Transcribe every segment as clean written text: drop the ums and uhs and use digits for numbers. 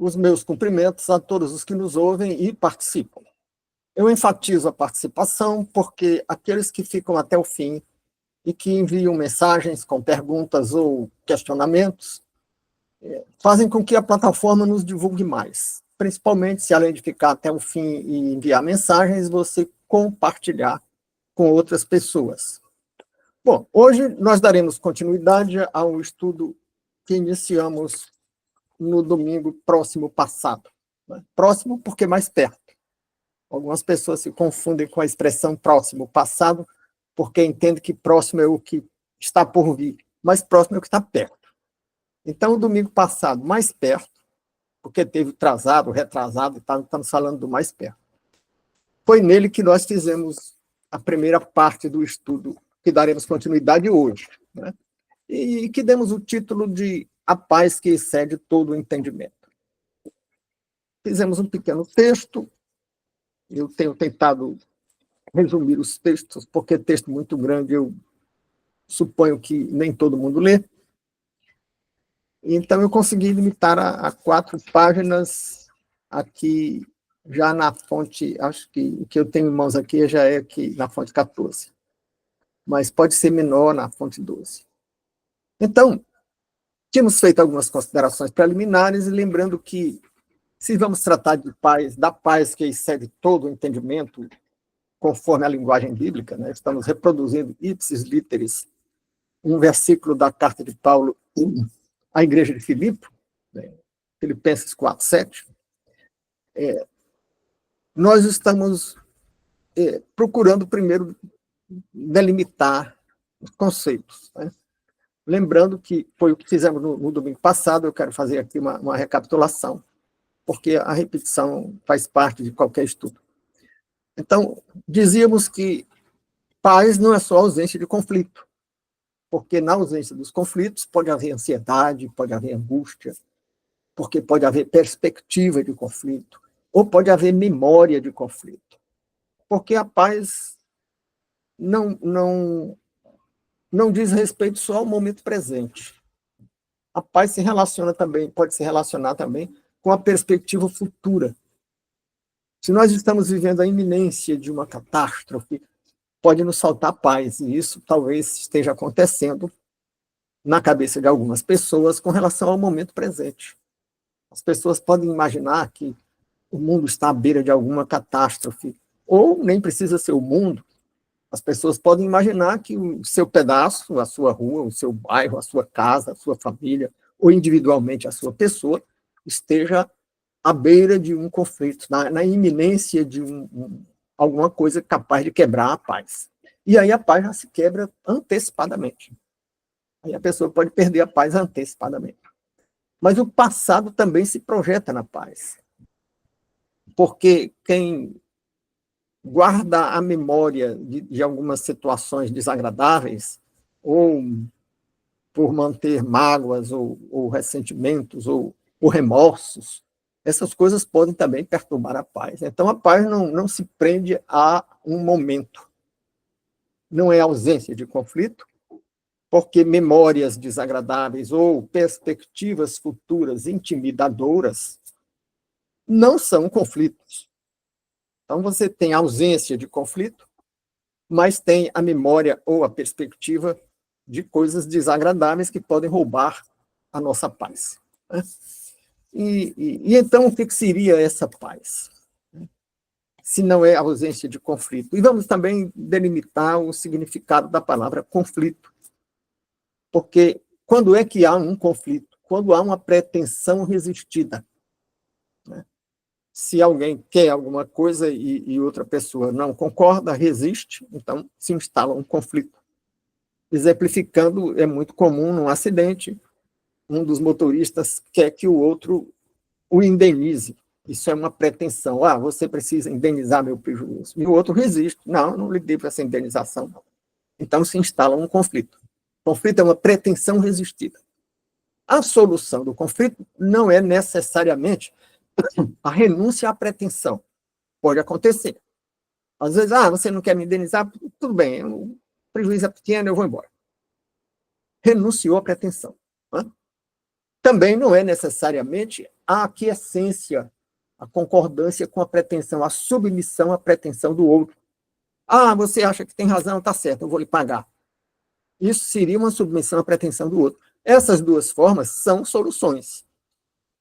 os meus cumprimentos a todos os que nos ouvem e participam. Eu enfatizo a participação porque aqueles que ficam até o fim e que enviam mensagens com perguntas ou questionamentos fazem com que a plataforma nos divulgue mais, principalmente se, além de ficar até o fim e enviar mensagens, você compartilhar com outras pessoas. Bom, hoje nós daremos continuidade ao estudo que iniciamos no domingo próximo passado. Próximo porque mais perto. Algumas pessoas se confundem com a expressão próximo passado, porque entendem que próximo é o que está por vir, mas próximo é o que está perto. Então, o domingo passado, mais perto, porque teve atrasado, retrasado, estamos falando do mais perto. Foi nele que nós fizemos a primeira parte do estudo, que daremos continuidade hoje, né? E que demos o título de A Paz que Excede todo o Entendimento. Fizemos um pequeno texto, eu tenho tentado resumir os textos, porque texto muito grande eu suponho que nem todo mundo lê. Então, eu consegui limitar a 4 páginas aqui, já na fonte, acho que o que eu tenho em mãos aqui já é aqui na fonte 14, mas pode ser menor na fonte 12. Então, tínhamos feito algumas considerações preliminares, e lembrando que, se vamos tratar de paz, da paz que excede todo o entendimento, conforme a linguagem bíblica, né, estamos reproduzindo ipsis literis um versículo da carta de Paulo à igreja de Filipe, né, Filipenses 4:7, nós estamos procurando primeiro delimitar os conceitos, né? Lembrando que foi o que fizemos no domingo passado, eu quero fazer aqui uma recapitulação, porque a repetição faz parte de qualquer estudo. Então, dizíamos que paz não é só ausência de conflito, porque na ausência dos conflitos pode haver ansiedade, pode haver angústia, porque pode haver perspectiva de conflito, ou pode haver memória de conflito, porque a paz não diz respeito só ao momento presente. A paz se relaciona também, pode se relacionar também com a perspectiva futura. Se nós estamos vivendo a iminência de uma catástrofe, pode nos faltar paz, e isso talvez esteja acontecendo na cabeça de algumas pessoas com relação ao momento presente. As pessoas podem imaginar que o mundo está à beira de alguma catástrofe, ou nem precisa ser o mundo. As pessoas podem imaginar que o seu pedaço, a sua rua, o seu bairro, a sua casa, a sua família, ou individualmente a sua pessoa, esteja à beira de um conflito, na iminência de alguma coisa capaz de quebrar a paz. E aí a paz já se quebra antecipadamente. Aí a pessoa pode perder a paz antecipadamente. Mas o passado também se projeta na paz. Porque quem guarda a memória de algumas situações desagradáveis, ou por manter mágoas, ou ressentimentos, ou remorsos, essas coisas podem também perturbar a paz. Então, a paz não se prende a um momento. Não é ausência de conflito, porque memórias desagradáveis ou perspectivas futuras intimidadoras não são conflitos. Então, você tem ausência de conflito, mas tem a memória ou a perspectiva de coisas desagradáveis que podem roubar a nossa paz, né? E então, o que seria essa paz, se não é ausência de conflito? E vamos também delimitar o significado da palavra conflito, porque quando é que há um conflito? Quando há uma pretensão resistida, né? Se alguém quer alguma coisa e outra pessoa não concorda, resiste, então se instala um conflito. Exemplificando, é muito comum num acidente, um dos motoristas quer que o outro o indenize. Isso é uma pretensão. Ah, você precisa indenizar meu prejuízo. E o outro resiste. Não lhe devo essa indenização. Não. Então se instala um conflito. O conflito é uma pretensão resistida. A solução do conflito não é necessariamente a renúncia à pretensão. Pode acontecer. Às vezes, você não quer me indenizar? Tudo bem, o prejuízo é pequeno, eu vou embora. Renunciou à pretensão, né? Também não é necessariamente a aquiescência, a concordância com a pretensão, a submissão à pretensão do outro. Ah, você acha que tem razão, está certo, eu vou lhe pagar. Isso seria uma submissão à pretensão do outro. Essas duas formas são soluções,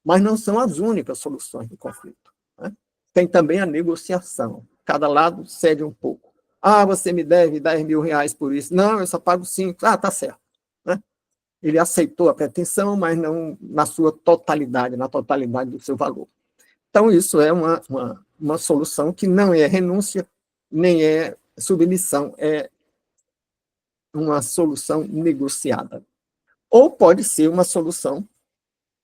mas não são as únicas soluções do conflito, né? Tem também a negociação. Cada lado cede um pouco. Ah, você me deve 10 mil reais por isso. Não, eu só pago 5. Ah, tá certo, né? Ele aceitou a pretensão, mas não na sua totalidade, na totalidade do seu valor. Então, isso é uma solução que não é renúncia, nem é submissão, é uma solução negociada. Ou pode ser uma solução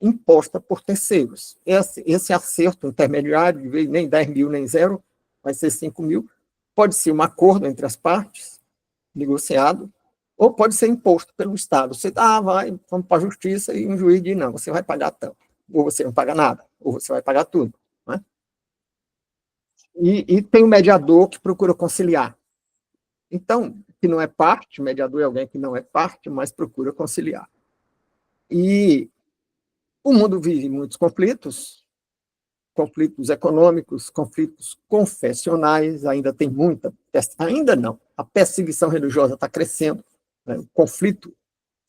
imposta por terceiros. Esse acerto intermediário, de vez nem 10 mil, nem zero, vai ser 5 mil, pode ser um acordo entre as partes, negociado, ou pode ser imposto pelo Estado. Você vamos para a justiça e um juiz diz, não, você vai pagar tanto, ou você não paga nada, ou você vai pagar tudo. Né? E tem o mediador que procura conciliar. Então, que não é parte, o mediador é alguém que não é parte, mas procura conciliar. E o mundo vive muitos conflitos econômicos, conflitos confessionais, ainda não, a perseguição religiosa está crescendo, né? O conflito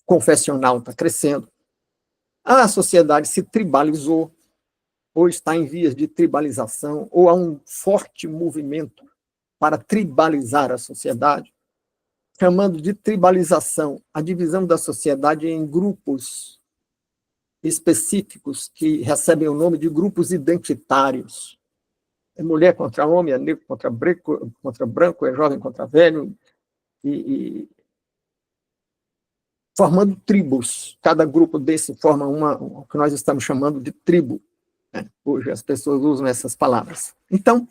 confessional está crescendo, a sociedade se tribalizou, ou está em vias de tribalização, ou há um forte movimento para tribalizar a sociedade, chamando de tribalização a divisão da sociedade em grupos específicos que recebem o nome de grupos identitários. É mulher contra homem, é negro contra branco, é jovem contra velho, e formando tribos. Cada grupo desse forma o que nós estamos chamando de tribo. Né? Hoje as pessoas usam essas palavras. Então,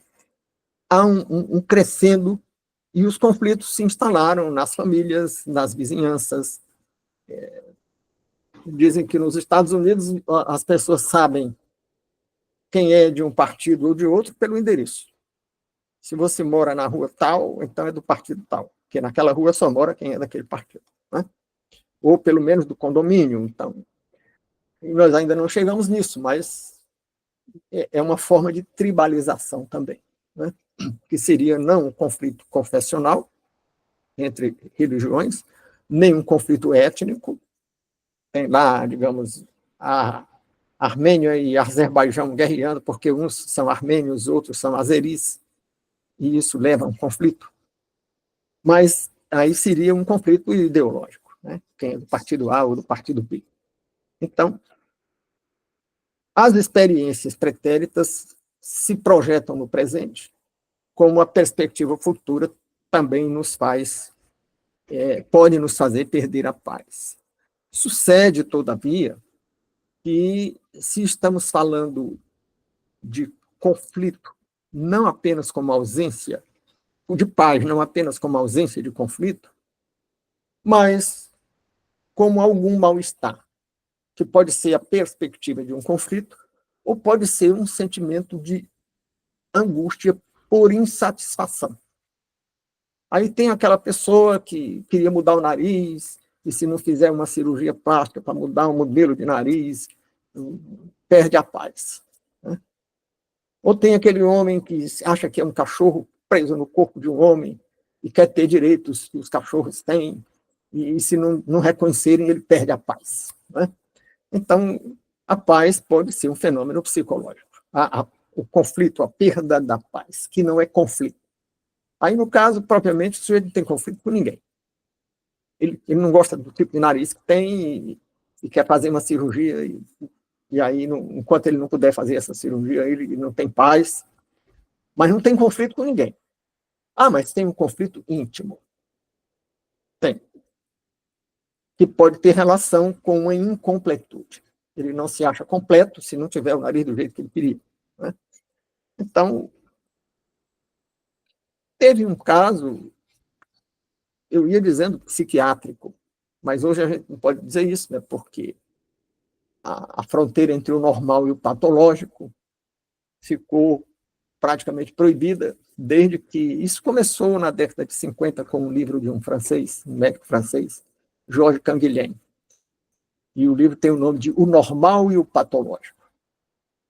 há um crescendo, e os conflitos se instalaram nas famílias, nas vizinhanças. Dizem que nos Estados Unidos as pessoas sabem quem é de um partido ou de outro pelo endereço. Se você mora na rua tal, então é do partido tal, porque naquela rua só mora quem é daquele partido, né? Ou pelo menos do condomínio. Então, nós ainda não chegamos nisso, mas é uma forma de tribalização também, né? Que seria não um conflito confessional entre religiões, nem um conflito étnico. Tem lá, digamos, a Armênia e Azerbaijão guerreando, porque uns são armênios, outros são azeris, e isso leva a um conflito. Mas aí seria um conflito ideológico, né? Quem é do partido A ou do partido B. Então, as experiências pretéritas se projetam no presente, como a perspectiva futura também pode nos fazer perder a paz. Sucede, todavia, que se estamos falando de conflito, não apenas como ausência de paz, não apenas como ausência de conflito, mas como algum mal-estar, que pode ser a perspectiva de um conflito, ou pode ser um sentimento de angústia por insatisfação. Aí tem aquela pessoa que queria mudar o nariz, e se não fizer uma cirurgia plástica para mudar um modelo de nariz, perde a paz. Né? Ou tem aquele homem que acha que é um cachorro preso no corpo de um homem e quer ter direitos que os cachorros têm, e se não reconhecerem, ele perde a paz. Né? Então, a paz pode ser um fenômeno psicológico. O conflito, a perda da paz, que não é conflito. Aí, no caso, propriamente, o sujeito não tem conflito com ninguém. Ele não gosta do tipo de nariz que tem e quer fazer uma cirurgia, e aí, enquanto ele não puder fazer essa cirurgia, ele não tem paz, mas não tem conflito com ninguém. Ah, mas tem um conflito íntimo. Tem. Que pode ter relação com uma incompletude. Ele não se acha completo se não tiver o nariz do jeito que ele queria. Né? Então, teve um caso, eu ia dizendo psiquiátrico, mas hoje a gente não pode dizer isso, né? Porque a fronteira entre o normal e o patológico ficou praticamente proibida desde que isso começou na década de 50 com um livro de um francês, um médico francês, Georges Canguilhem. e o livro tem o nome de O Normal e o Patológico.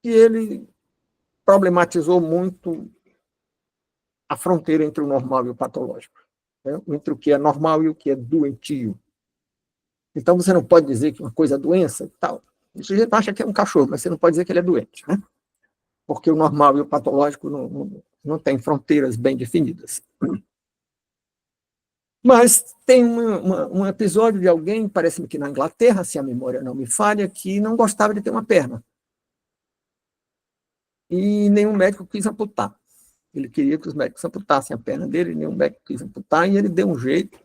E ele problematizou muito a fronteira entre o normal e o patológico, né? Entre o que é normal e o que é doentio. Então, você não pode dizer que uma coisa é doença e tal. O sujeito acha que é um cachorro, mas você não pode dizer que ele é doente, né? Porque o normal e o patológico não têm fronteiras bem definidas. Mas tem um episódio de alguém, parece-me que na Inglaterra, se a memória não me falha, que não gostava de ter uma perna. E nenhum médico quis amputar. Ele queria que os médicos amputassem a perna dele, e nenhum médico quis amputar, e ele deu um jeito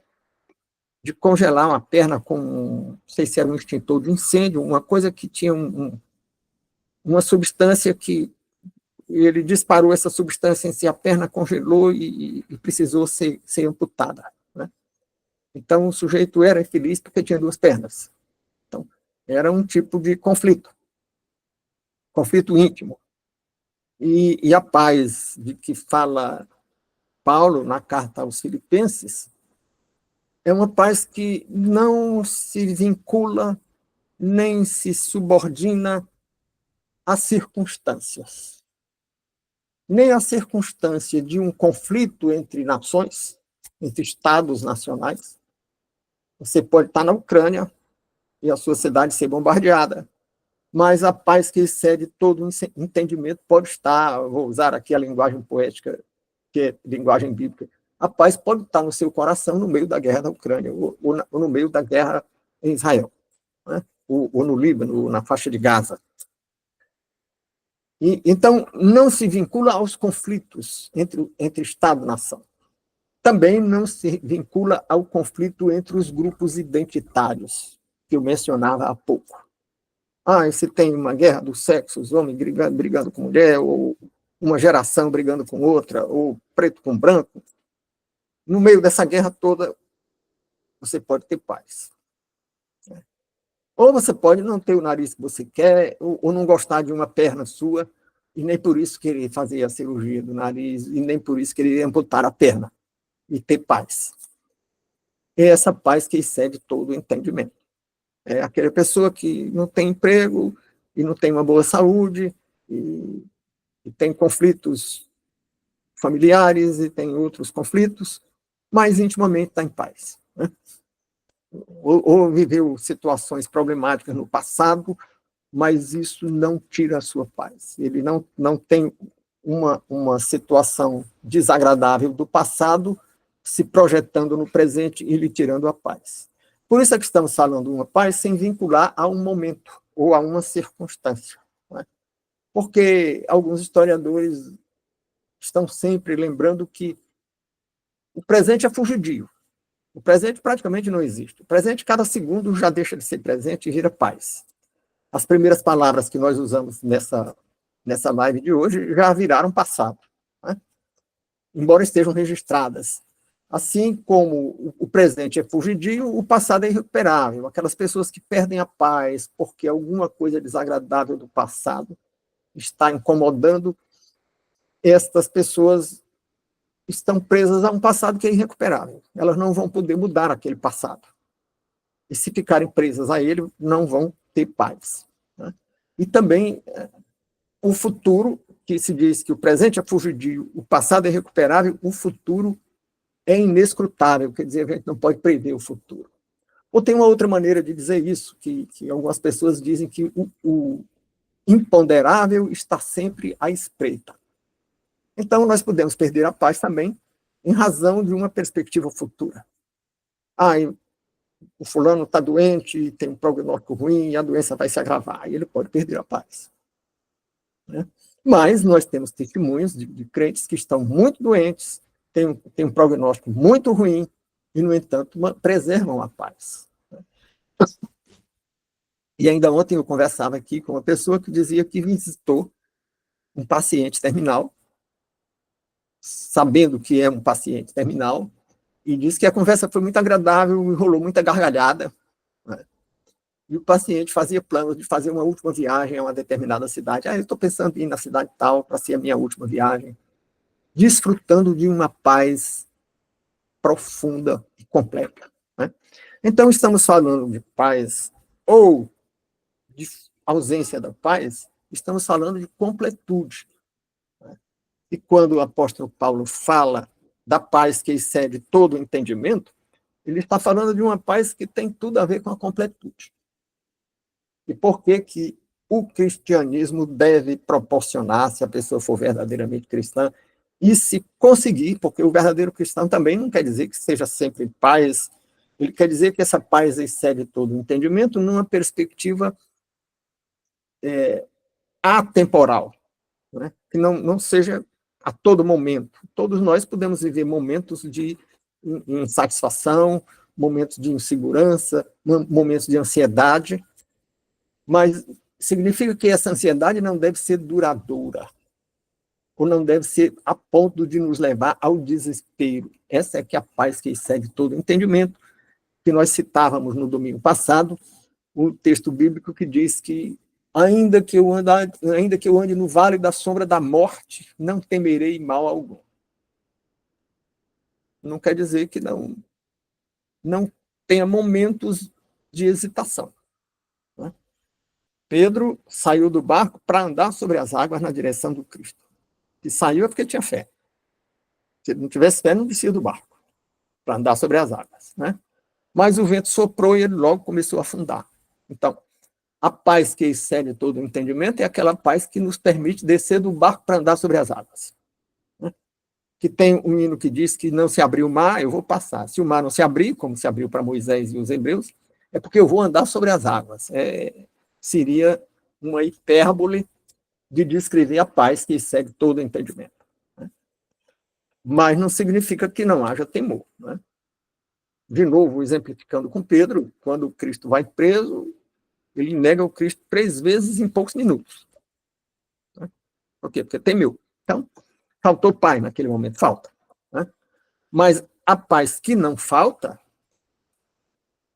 de congelar uma perna com, não sei se era um extintor de incêndio, uma coisa que tinha uma substância que ele disparou essa substância em si, a perna congelou e precisou ser amputada, né? Então, o sujeito era infeliz porque tinha duas pernas. Então, era um tipo de conflito íntimo. E a paz de que fala Paulo na carta aos Filipenses é uma paz que não se vincula nem se subordina às circunstâncias. Nem a circunstância de um conflito entre nações, entre estados nacionais. Você pode estar na Ucrânia e a sua cidade ser bombardeada, mas a paz que excede todo entendimento pode estar, vou usar aqui a linguagem poética, que é linguagem bíblica, a paz pode estar no seu coração no meio da guerra da Ucrânia, ou no meio da guerra em Israel, né? ou no Líbano, ou na faixa de Gaza. Então, não se vincula aos conflitos entre Estado e nação. Também não se vincula ao conflito entre os grupos identitários, que eu mencionava há pouco. Se tem uma guerra dos sexos, homem brigando com mulher, ou uma geração brigando com outra, ou preto com branco, no meio dessa guerra toda, você pode ter paz. Ou você pode não ter o nariz que você quer, ou não gostar de uma perna sua, e nem por isso querer fazer a cirurgia do nariz, e nem por isso querer amputar a perna, e ter paz. É essa paz que excede todo o entendimento. É aquela pessoa que não tem emprego, e não tem uma boa saúde, e tem conflitos familiares, e tem outros conflitos, mas intimamente está em paz, né? Ou viveu situações problemáticas no passado, mas isso não tira a sua paz. Ele não tem uma situação desagradável do passado se projetando no presente e lhe tirando a paz. Por isso é que estamos falando de uma paz sem vincular a um momento ou a uma circunstância, né? Porque alguns historiadores estão sempre lembrando que o presente é fugidio. O presente praticamente não existe. O presente, cada segundo, já deixa de ser presente e vira paz. As primeiras palavras que nós usamos nessa live de hoje já viraram passado, né? Embora estejam registradas. Assim como o presente é fugidio, o passado é irrecuperável. Aquelas pessoas que perdem a paz porque alguma coisa desagradável do passado está incomodando, estas pessoas estão presas a um passado que é irrecuperável. Elas não vão poder mudar aquele passado. E se ficarem presas a ele, não vão ter paz, né? E também o futuro, que se diz que o presente é fugidio, o passado é recuperável, o futuro é inescrutável, quer dizer, a gente não pode prever o futuro. Ou tem uma outra maneira de dizer isso, que algumas pessoas dizem que o imponderável está sempre à espreita. Então, nós podemos perder a paz também em razão de uma perspectiva futura. O fulano está doente, tem um prognóstico ruim, e a doença vai se agravar, e ele pode perder a paz, né? Mas nós temos testemunhos de crentes que estão muito doentes, têm um prognóstico muito ruim, e, no entanto, preservam a paz. E ainda ontem eu conversava aqui com uma pessoa que dizia que visitou um paciente terminal, sabendo que é um paciente terminal, e disse que a conversa foi muito agradável, rolou muita gargalhada, né? E o paciente fazia planos de fazer uma última viagem a uma determinada cidade. Eu estou pensando em ir na cidade tal para ser a minha última viagem, desfrutando de uma paz profunda e completa, né? Então, estamos falando de paz ou de ausência da paz, estamos falando de completude. E quando o apóstolo Paulo fala da paz que excede todo o entendimento, ele está falando de uma paz que tem tudo a ver com a completude. E por que que o cristianismo deve proporcionar, se a pessoa for verdadeiramente cristã, e se conseguir, porque o verdadeiro cristão também não quer dizer que seja sempre paz, ele quer dizer que essa paz excede todo o entendimento numa perspectiva atemporal, né? Que não seja a todo momento. Todos nós podemos viver momentos de insatisfação, momentos de insegurança, momentos de ansiedade, mas significa que essa ansiedade não deve ser duradoura, ou não deve ser a ponto de nos levar ao desespero. Essa é que é a paz que excede todo entendimento, que nós citávamos no domingo passado, o texto bíblico que diz que ainda que eu ande no vale da sombra da morte, não temerei mal algum. Não quer dizer que não tenha momentos de hesitação, né? Pedro saiu do barco para andar sobre as águas na direção do Cristo. E saiu é porque tinha fé. Se ele não tivesse fé, não descia do barco para andar sobre as águas, né? Mas o vento soprou e ele logo começou a afundar. Então, a paz que excede todo o entendimento é aquela paz que nos permite descer do barco para andar sobre as águas, né? Que tem um hino que diz que não se abriu o mar, eu vou passar. Se o mar não se abrir, como se abriu para Moisés e os hebreus, é porque eu vou andar sobre as águas. Seria uma hipérbole de descrever a paz que excede todo o entendimento, né? Mas não significa que não haja temor, né? De novo, exemplificando com Pedro, quando o Cristo vai preso, ele nega o Cristo 3 vezes em poucos minutos, né? Por quê? Porque temeu. Então, faltou paz naquele momento, falta, né? Mas a paz que não falta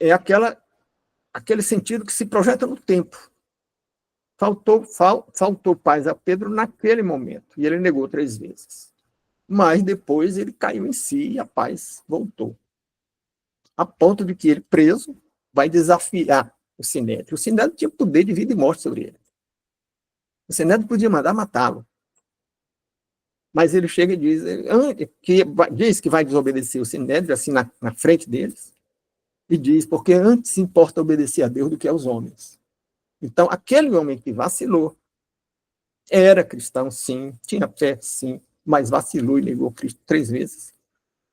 é aquele sentido que se projeta no tempo. Faltou paz a Pedro naquele momento, e ele negou 3 vezes. Mas depois ele caiu em si e a paz voltou. A ponto de que ele, preso, vai desafiar o Sinédrio. O Sinédrio tinha poder de vida e morte sobre ele. O Sinédrio podia mandar matá-lo. Mas ele chega e diz que vai desobedecer o Sinédrio, assim, na frente deles, e diz, porque antes importa obedecer a Deus do que aos homens. Então, aquele homem que vacilou, era cristão, sim, tinha fé, sim, mas vacilou e negou Cristo 3 vezes.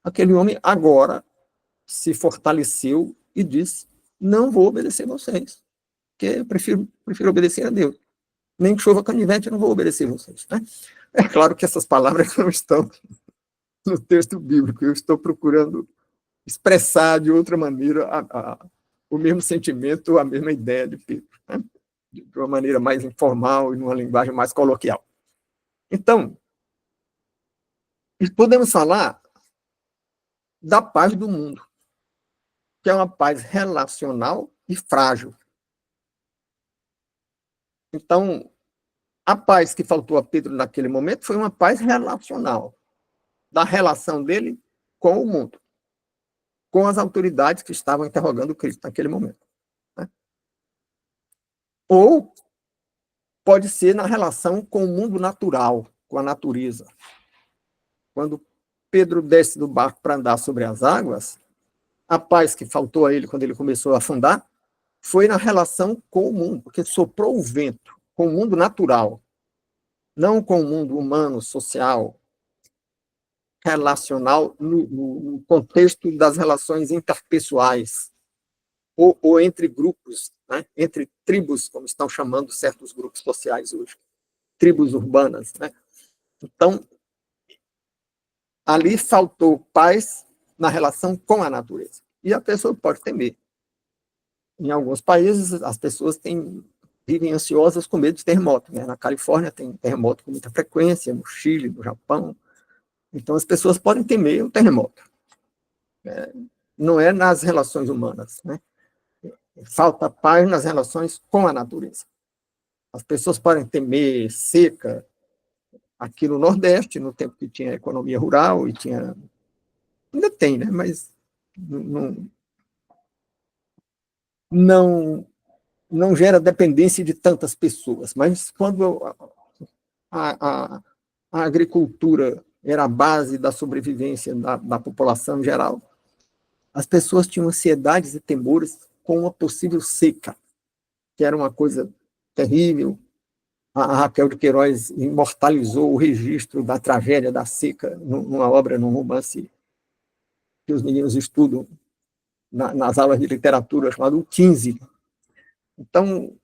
Aquele homem agora se fortaleceu e disse, não vou obedecer vocês, porque eu prefiro obedecer a Deus. Nem que chova canivete, eu não vou obedecer vocês, né? É claro que essas palavras não estão no texto bíblico, eu estou procurando expressar de outra maneira o mesmo sentimento, a mesma ideia de Pedro, né? De uma maneira mais informal e numa linguagem mais coloquial. Então, podemos falar da paz do mundo, que é uma paz relacional e frágil. Então, a paz que faltou a Pedro naquele momento foi uma paz relacional, da relação dele com o mundo, com as autoridades que estavam interrogando Cristo naquele momento, né? Ou pode ser na relação com o mundo natural, com a natureza. Quando Pedro desce do barco para andar sobre as águas, a paz que faltou a ele quando ele começou a afundar foi na relação com o mundo, porque soprou o vento com o mundo natural, não com o mundo humano, social, relacional, no contexto das relações interpessoais, ou entre grupos, né? Entre tribos, como estão chamando certos grupos sociais hoje, tribos urbanas, né? Então, ali faltou paz na relação com a natureza. E a pessoa pode temer. Em alguns países, as pessoas vivem ansiosas com medo de terremoto, né? Na Califórnia tem terremoto com muita frequência, no Chile, no Japão. Então, as pessoas podem temer um terremoto. Não é nas relações humanas, né? Falta paz nas relações com a natureza. As pessoas podem temer seca. Aqui no Nordeste, no tempo que tinha economia rural e tinha... Ainda tem, né? Mas não não gera dependência de tantas pessoas, mas quando a agricultura era a base da sobrevivência da população em geral, as pessoas tinham ansiedades e temores com uma possível seca, que era uma coisa terrível. A Raquel de Queiroz imortalizou o registro da tragédia da seca numa obra, num romance que os meninos estudam nas aulas de literatura, chamado O 15. Então,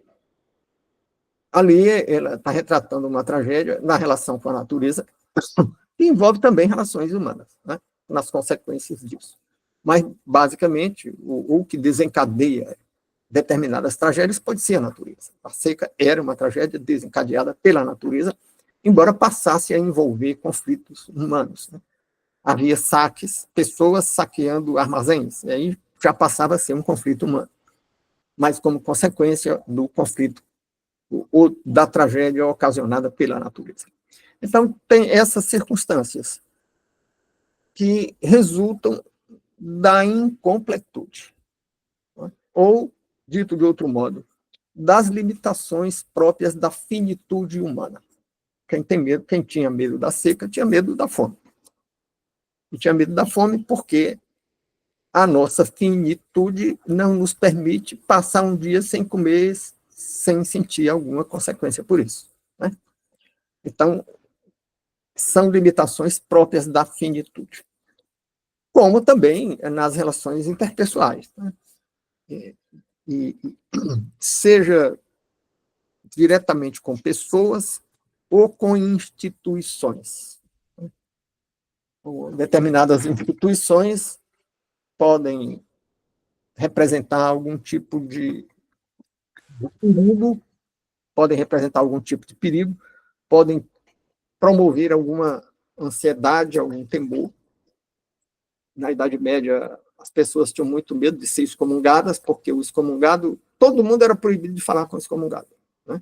ali ela está retratando uma tragédia na relação com a natureza, que envolve também relações humanas, né, nas consequências disso. Mas, basicamente, o que desencadeia determinadas tragédias pode ser a natureza. A seca era uma tragédia desencadeada pela natureza, embora passasse a envolver conflitos humanos, né? Havia saques, pessoas saqueando armazéns, e aí já passava a ser um conflito humano, mas como consequência do conflito ou da tragédia ocasionada pela natureza. Então, tem essas circunstâncias que resultam da incompletude, né? Ou, dito de outro modo, das limitações próprias da finitude humana. Quem tinha medo da seca tinha medo da fome. E tinha medo da fome porque a nossa finitude não nos permite passar um dia sem comer, sem sentir alguma consequência por isso, né? Então, são limitações próprias da finitude. Como também nas relações interpessoais, né? E seja diretamente com pessoas ou com instituições. Determinadas instituições podem representar algum tipo de perigo, podem representar algum tipo de perigo, podem promover alguma ansiedade, algum temor. Na Idade Média, as pessoas tinham muito medo de ser excomungadas, porque o excomungado, todo mundo era proibido de falar com o excomungado, né?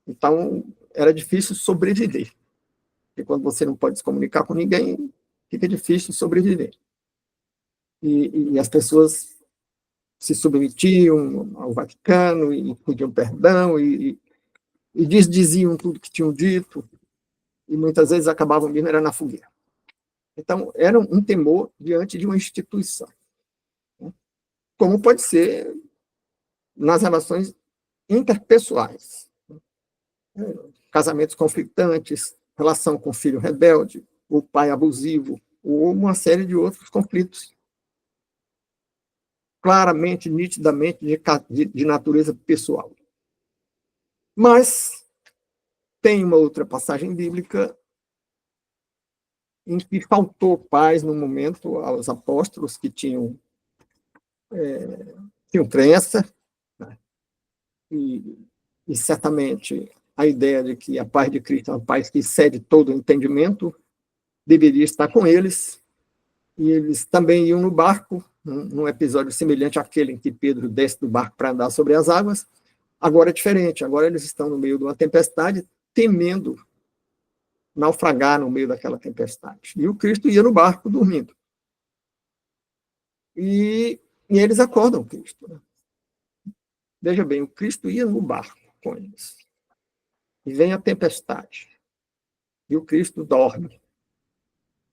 Então, era difícil sobreviver. Porque quando você não pode se comunicar com ninguém, fica difícil sobreviver. E as pessoas se submetiam ao Vaticano e pediam perdão e desdiziam tudo que tinham dito e muitas vezes acabavam mesmo era na fogueira. Então, era um temor diante de uma instituição, né? Como pode ser nas relações interpessoais, né? Casamentos conflitantes, relação com filho rebelde, o pai abusivo, ou uma série de outros conflitos claramente, nitidamente de natureza pessoal. Mas tem uma outra passagem bíblica em que faltou paz no momento aos apóstolos que tinham crença, né? E certamente a ideia de que a paz de Cristo é uma paz que excede todo o entendimento deveria estar com eles, e eles também iam no barco, num episódio semelhante àquele em que Pedro desce do barco para andar sobre as águas. Agora é diferente, agora eles estão no meio de uma tempestade, temendo naufragar no meio daquela tempestade. E o Cristo ia no barco dormindo. E eles acordam o Cristo, né? Veja bem, o Cristo ia no barco com eles. E vem a tempestade. E o Cristo dorme.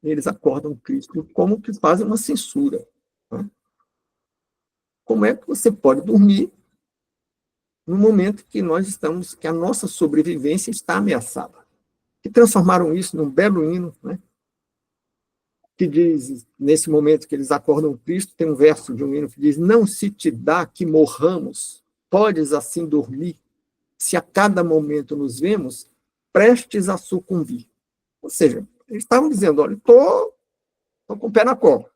E eles acordam o Cristo como que fazem uma censura, né? Como é que você pode dormir no momento que nós estamos, que a nossa sobrevivência está ameaçada? Que transformaram isso num belo hino, né? Que diz, nesse momento que eles acordam Cristo, tem um verso de um hino que diz: não se te dá que morramos, podes assim dormir, se a cada momento nos vemos, prestes a sucumbir. Ou seja, eles estavam dizendo, olha, estou com o pé na cova,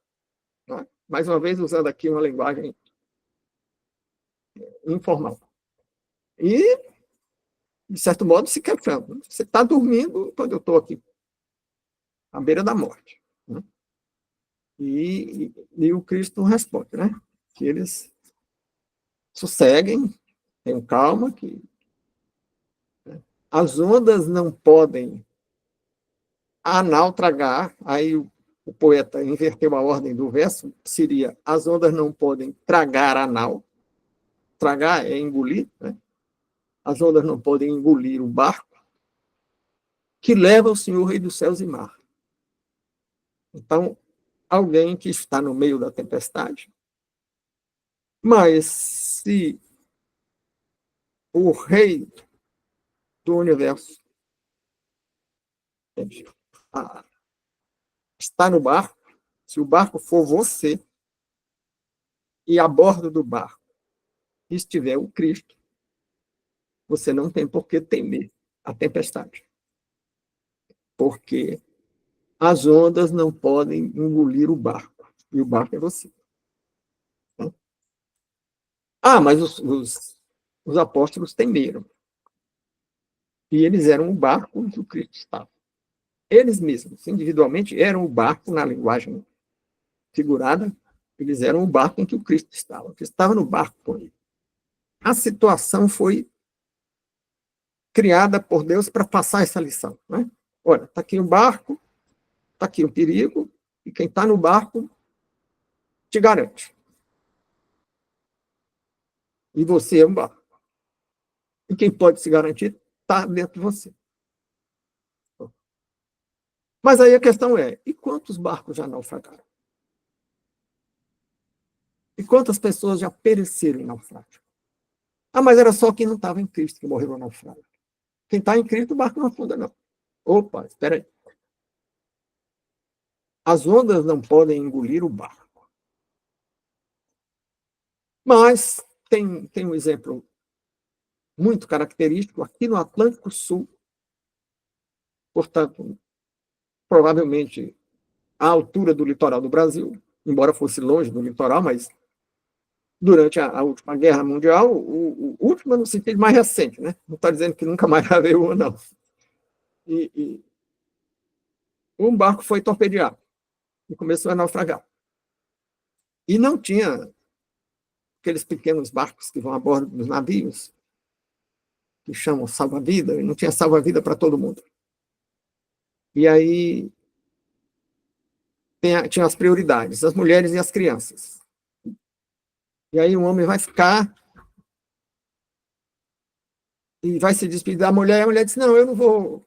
né? Mais uma vez usando aqui uma linguagem informal. E, de certo modo, se queixando. Você está dormindo quando eu estou aqui, à beira da morte, né? E o Cristo responde, né? Que eles sosseguem, tenham calma, que, né, as ondas não podem naufragar. Aí o poeta inverteu a ordem do verso, seria: as ondas não podem tragar a nau, tragar é engolir, né? As ondas não podem engolir o barco que leva o Senhor Rei dos Céus e Mar. Então, alguém que está no meio da tempestade, mas se o Rei do Universo está no barco, se o barco for você, e a bordo do barco estiver o Cristo, você não tem por que temer a tempestade. Porque as ondas não podem engolir o barco. E o barco é você. Mas os apóstolos temeram. E eles eram o barco em que o Cristo estava. Eles mesmos, individualmente, eram o barco, na linguagem figurada, eles eram o barco em que o Cristo estava. O Cristo estava no barco com ele. A situação foi criada por Deus para passar essa lição. Né? Olha, está aqui o barco, está aqui o perigo, e quem está no barco te garante. E você é um barco. E quem pode se garantir está dentro de você. Mas aí a questão é, e quantos barcos já naufragaram? E quantas pessoas já pereceram em naufrágio? Mas era só quem não estava em Cristo que morreu no naufrágio. Quem está em Cristo, o barco não afunda, não. Opa, espera aí. As ondas não podem engolir o barco. Mas tem um exemplo muito característico aqui no Atlântico Sul, portanto, provavelmente à altura do litoral do Brasil, embora fosse longe do litoral, mas durante a última Guerra Mundial, o último no sentido mais recente, né? Não está dizendo que nunca mais haverá uma, não. E um barco foi torpedeado e começou a naufragar. E não tinha aqueles pequenos barcos que vão a bordo dos navios, que chamam salva-vida, e não tinha salva-vida para todo mundo. E aí tinha as prioridades, as mulheres e as crianças. E aí um homem vai ficar e vai se despedir da mulher, e a mulher diz, não, eu não vou.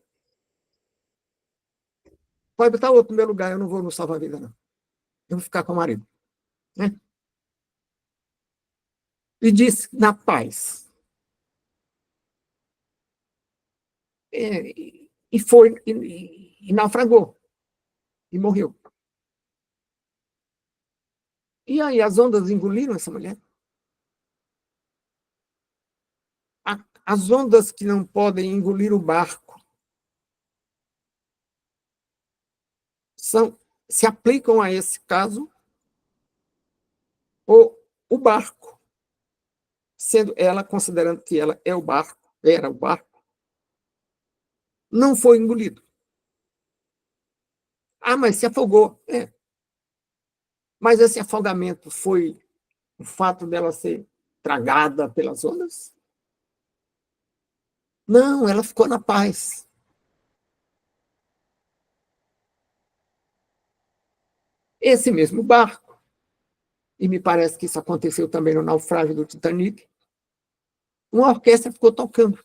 Pode botar outro no meu lugar, eu não vou no salva-vida, não. Eu vou ficar com o marido. Né? E disse, na paz. E foi, e naufragou. E morreu. E aí as ondas engoliram essa mulher. As ondas que não podem engolir o barco se aplicam a esse caso, ou o barco, sendo ela, considerando que ela é o barco, era o barco, não foi engolido. Mas se afogou. Mas esse afogamento foi o fato dela ser tragada pelas ondas? Não, ela ficou na paz. Esse mesmo barco, e me parece que isso aconteceu também no naufrágio do Titanic, uma orquestra ficou tocando.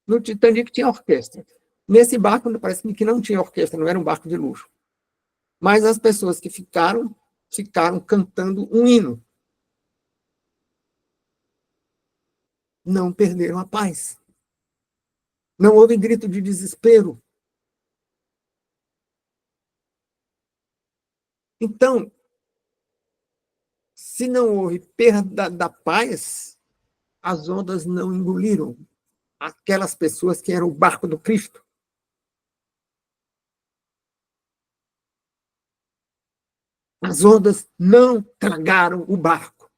No Titanic tinha orquestra. Nesse barco, parece que não tinha orquestra, não era um barco de luxo. Mas as pessoas que ficaram cantando um hino. Não perderam a paz. Não houve grito de desespero. Então, se não houve perda da paz, as ondas não engoliram aquelas pessoas que eram o barco do Cristo. As ondas não tragaram o barco,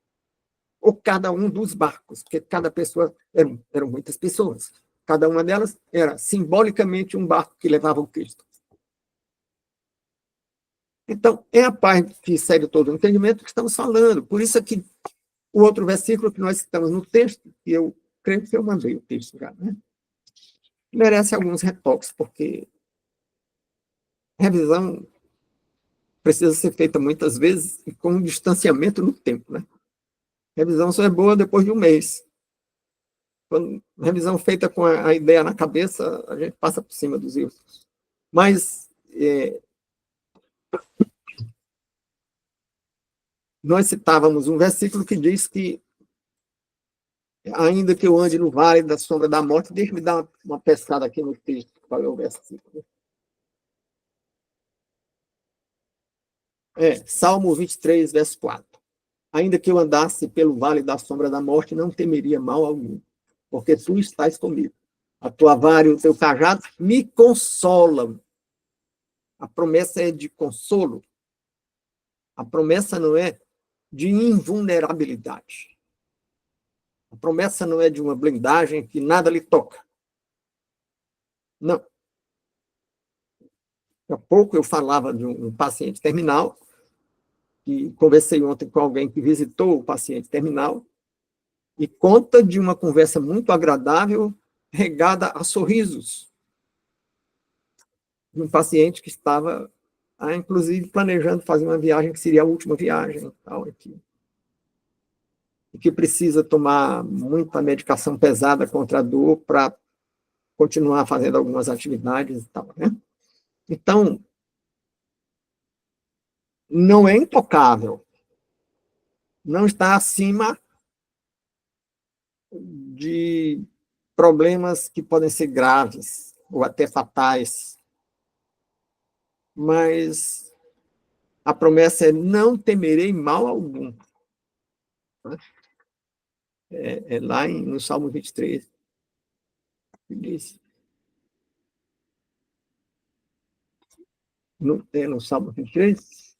ou cada um dos barcos, porque cada pessoa, eram muitas pessoas. Cada uma delas era simbolicamente um barco que levava o Cristo. Então, é a paz que segue todo o entendimento que estamos falando. Por isso aqui, o outro versículo que nós citamos no texto, e eu creio que eu mandei o texto já, né? Merece alguns retoques, porque revisão precisa ser feita muitas vezes e com um distanciamento no tempo, né? Revisão só é boa depois de um mês. Quando revisão feita com a ideia na cabeça, a gente passa por cima dos erros. Mas nós citávamos um versículo que diz que ainda que eu ande no vale da sombra da morte, deixa-me dar uma pescada aqui no texto, qual é o versículo. Salmo 23, verso 4. Ainda que eu andasse pelo vale da sombra da morte, não temeria mal algum, porque tu estás comigo. A tua vara e o teu cajado me consolam. A promessa é de consolo. A promessa não é de invulnerabilidade. A promessa não é de uma blindagem que nada lhe toca. Não. Há pouco eu falava de um paciente terminal, e conversei ontem com alguém que visitou o paciente terminal, e conta de uma conversa muito agradável, regada a sorrisos, de um paciente que estava, inclusive, planejando fazer uma viagem que seria a última viagem, tal, e que precisa tomar muita medicação pesada contra a dor para continuar fazendo algumas atividades e tal, né? Então, não é intocável, não está acima de problemas que podem ser graves ou até fatais, mas a promessa é: não temerei mal algum. Lá no Salmo 23, que diz. No Salmo 23?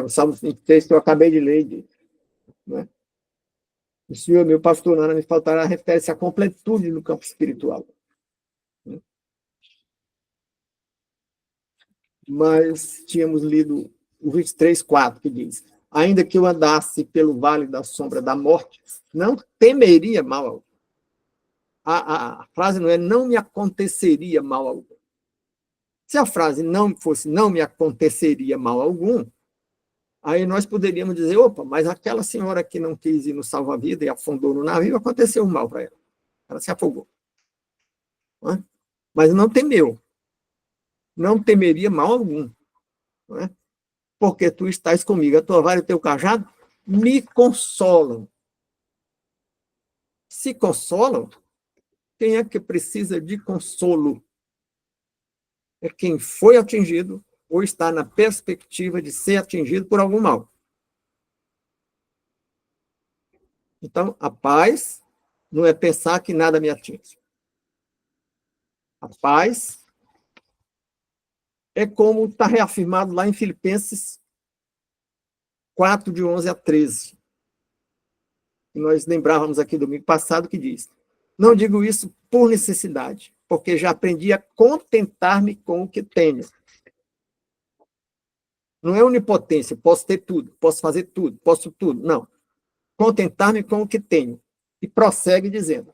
O Salmo 23 que eu acabei de ler, né? O Senhor, meu pastor, nada me faltará, refere-se à completude no campo espiritual. Né? Mas tínhamos lido o 23, 4, que diz: ainda que eu andasse pelo vale da sombra da morte, não temeria mal algum. A frase não é: não me aconteceria mal algum. Se a frase não fosse: não me aconteceria mal algum, aí nós poderíamos dizer: opa, mas aquela senhora que não quis ir no salva-vida e afundou no navio, aconteceu mal para ela. Ela se afogou. Não é? Mas não temeu. Não temeria mal algum. Não é? Porque tu estás comigo. A tua vara e o teu cajado me consolam. Se consolam, quem é que precisa de consolo? É quem foi atingido ou está na perspectiva de ser atingido por algum mal. Então, a paz não é pensar que nada me atinge. A paz é como está reafirmado lá em Filipenses 4, de 11 a 13. E nós lembrávamos aqui domingo passado que diz: não digo isso por necessidade, porque já aprendi a contentar-me com o que tenho. Não é onipotência, posso ter tudo, posso fazer tudo, posso tudo. Não. Contentar-me com o que tenho. E prossegue dizendo: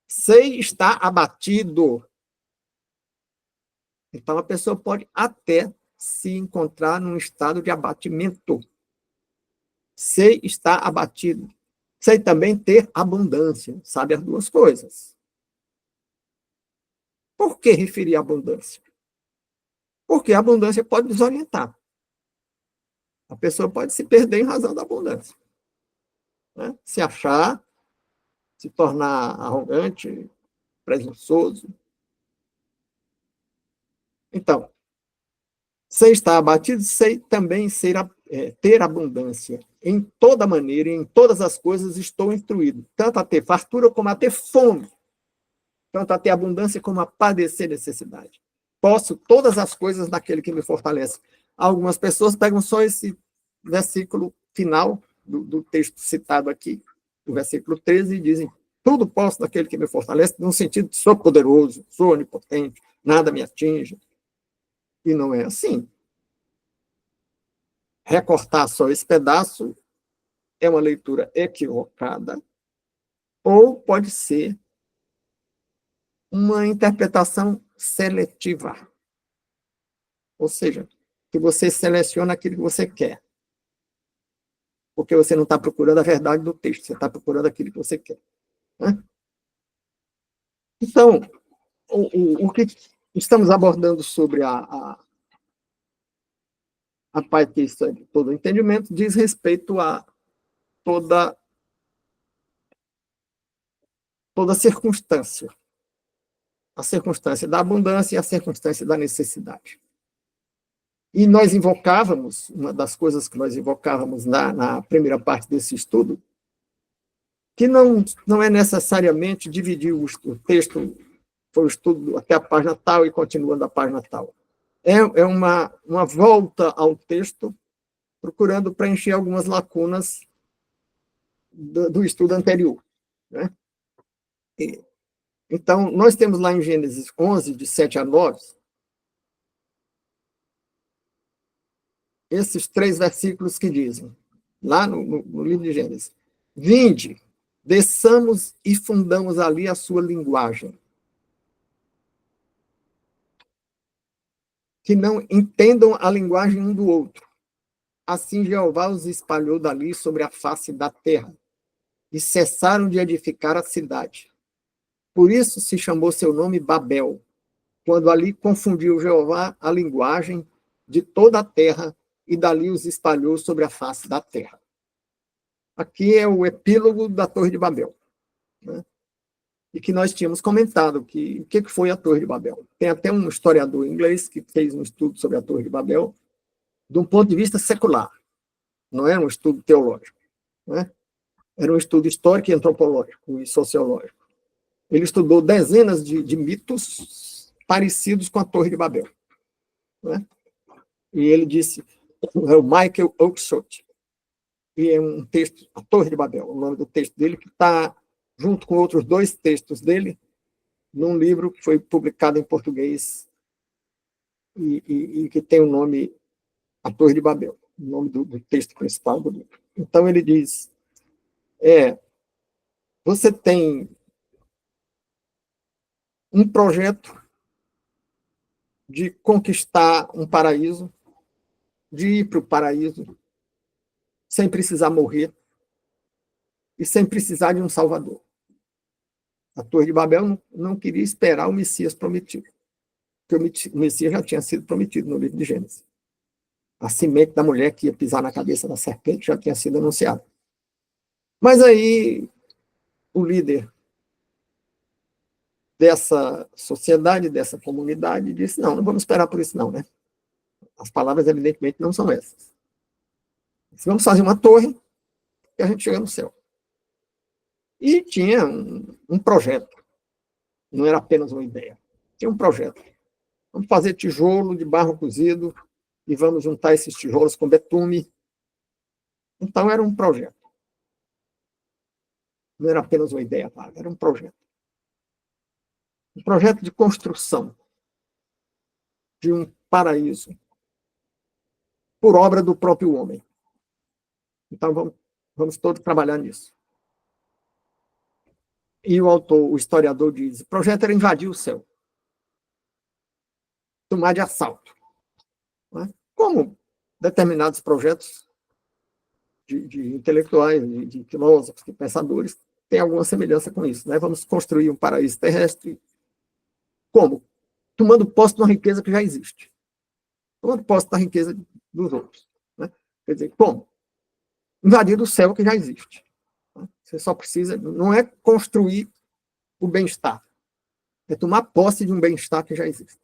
sei estar abatido. Então, a pessoa pode até se encontrar num estado de abatimento. Sei estar abatido. Sei também ter abundância. Sabe as duas coisas. Por que referir a abundância? Porque a abundância pode desorientar. A pessoa pode se perder em razão da abundância. Né? Se achar, se tornar arrogante, presunçoso. Então, sei estar abatido, sei também ter abundância. Em toda maneira, em todas as coisas estou instruído, tanto a ter fartura como a ter fome, tanto a ter abundância como a padecer necessidade. Posso todas as coisas naquele que me fortalece. Algumas pessoas pegam só esse versículo final do texto citado aqui, o versículo 13, e dizem: tudo posso naquele que me fortalece, no sentido de sou poderoso, sou onipotente, nada me atinge. E não é assim. Recortar só esse pedaço é uma leitura equivocada, ou pode ser uma interpretação seletiva. Ou seja, que você seleciona aquilo que você quer. porque você não está procurando a verdade do texto, você está procurando aquilo que você quer. Né? Então, o que estamos abordando sobre a parte que isso é de todo o entendimento diz respeito a toda circunstância. A circunstância da abundância e a circunstância da necessidade. E nós invocávamos, uma das coisas que nós invocávamos na primeira parte desse estudo, que não é necessariamente dividir o texto, foi o estudo até a página tal e continuando a página tal. É uma volta ao texto, procurando preencher algumas lacunas do estudo anterior. Né? Então, nós temos lá em Gênesis 11, de 7 a 9, esses 3 versículos que dizem, lá no livro de Gênesis: vinde, desçamos e fundamos ali a sua linguagem, que não entendam a linguagem um do outro. Assim Jeová os espalhou dali sobre a face da terra, e cessaram de edificar a cidade. Por isso se chamou seu nome Babel, quando ali confundiu Jeová a linguagem de toda a terra, e dali os espalhou sobre a face da terra. Aqui é o epílogo da Torre de Babel. Né? E que nós tínhamos comentado o que foi a Torre de Babel. Tem até um historiador inglês que fez um estudo sobre a Torre de Babel de um ponto de vista secular. Não era um estudo teológico. Né? Era um estudo histórico e antropológico e sociológico. Ele estudou dezenas de mitos parecidos com a Torre de Babel. Né? E ele disse, é o Michael Oakeshott, e é um texto, a Torre de Babel, o nome do texto dele, que está junto com outros 2 textos dele, num livro que foi publicado em português e que tem o nome A Torre de Babel, o nome do texto principal do livro. Então ele diz, você tem um projeto de conquistar um paraíso, de ir para o paraíso, sem precisar morrer e sem precisar de um salvador. A Torre de Babel não queria esperar o Messias prometido, porque o Messias já tinha sido prometido no livro de Gênesis. A semente da mulher que ia pisar na cabeça da serpente já tinha sido anunciada. Mas aí o líder dessa sociedade, dessa comunidade, disse, não vamos esperar por isso não, né? As palavras, evidentemente, não são essas. Vamos fazer uma torre e a gente chega no céu. E tinha um projeto, não era apenas uma ideia, tinha um projeto. Vamos fazer tijolo de barro cozido e vamos juntar esses tijolos com betume. Então, era um projeto. Não era apenas uma ideia vaga, era um projeto. Um projeto de construção de um paraíso por obra do próprio homem. Então, vamos todos trabalhar nisso. E o autor, o historiador, diz, o projeto era invadir o céu. Tomar de assalto. Né? Como determinados projetos de intelectuais, de filósofos, de pensadores, têm alguma semelhança com isso. Né? Vamos construir um paraíso terrestre. Como? Tomando posse de uma riqueza que já existe. Tomando posse da riqueza dos outros. Né? Quer dizer, como? Invadir o céu que já existe. Você só precisa, não é construir o bem-estar, é tomar posse de um bem-estar que já existe.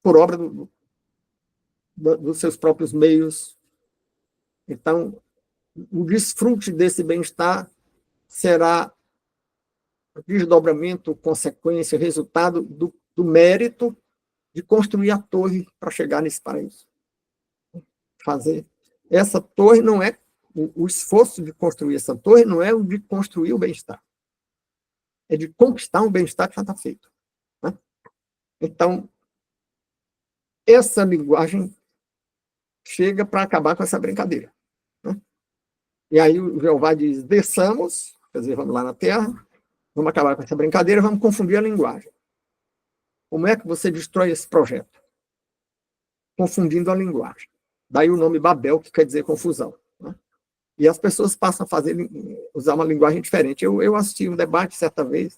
Por obra dos seus próprios meios. Então, o desfrute desse bem-estar será desdobramento, consequência, resultado do mérito de construir a torre para chegar nesse paraíso. Fazer. Essa torre não é, o esforço de construir essa torre não é o de construir o bem-estar. É de conquistar um bem-estar que já está feito. Né? Então, essa linguagem chega para acabar com essa brincadeira. Né? E aí o Jeová diz, desçamos, quer dizer, vamos lá na terra, vamos acabar com essa brincadeira, vamos confundir a linguagem. Como é que você destrói esse projeto? Confundindo a linguagem. Daí o nome Babel, que quer dizer confusão. Né? E as pessoas passam a usar uma linguagem diferente. Eu assisti um debate certa vez,